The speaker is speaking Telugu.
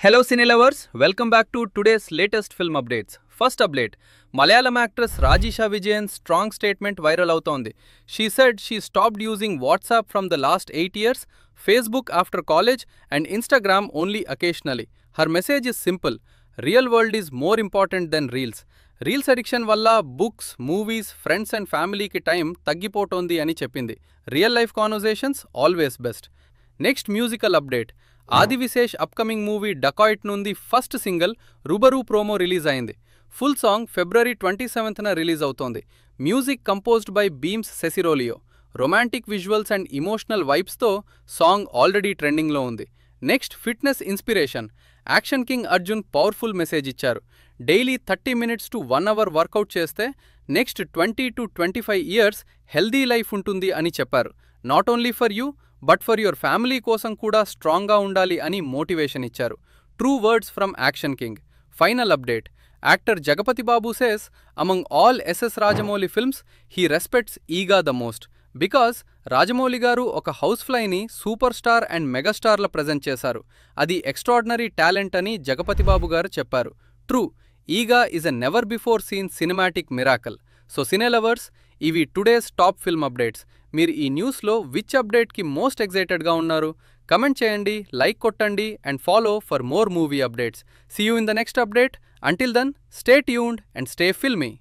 Hello Cine lovers, welcome back to today's latest film updates. First update, Malayalam actress Rajisha Vijayan's strong statement viral అవుతోంది. She said she stopped using WhatsApp from the last 8 years, Facebook after college and Instagram only occasionally. Her message is simple, real world is more important than reels. Reels addiction వల్ల బుక్స్, మూవీస్, ఫ్రెండ్స్ అండ్ ఫ్యామిలీకి టైం తగ్గిపోతోంది అని చెప్పింది. Real life conversations always best. Next musical update, Adivi Sesh upcoming movie Dacoit నుండి first single Rubaru promo release అయింది. ఫుల్ సాంగ్ February 27న రిలీజ్ అవుతోంది. Music composed by Bheems Ceciroleo. Romantic visuals and emotional వైబ్స్తో సాంగ్ ఆల్రెడీ ట్రెండింగ్లో ఉంది. Next fitness inspiration, action king Arjun powerful message ఇచ్చారు. Daily 30 minutes to 1 hour workout చేస్తే next 20 to 25 years healthy life ఉంటుంది అని చెప్పారు. Not only for you but for your family కోసం కూడా స్ట్రాంగ్గా ఉండాలి అని మోటివేషన్ ఇచ్చారు. True words from action king. Final update, actor Jagapathi Babu says among all SS Rajamouli films he respects Eega the most because Rajamouli garu ఒక హౌస్ ఫ్లైని సూపర్ స్టార్ అండ్ మెగాస్టార్ల ప్రజెంట్ చేశారు. అది ఎక్స్ట్రాడినరీ టాలెంట్ అని జగపతి బాబు గారు చెప్పారు. True, Eega is a never before seen cinematic miracle. So cine lovers, ఇవి టుడేస్ టాప్ ఫిల్మ్ అప్డేట్స్. మీరు ఈ న్యూస్లో విచ్ అప్డేట్కి మోస్ట్ ఎక్సైటెడ్గా ఉన్నారు? కమెంట్ చేయండి, లైక్ కొట్టండి and follow for more movie updates. See you in the next update. Until then, stay tuned and stay filmy.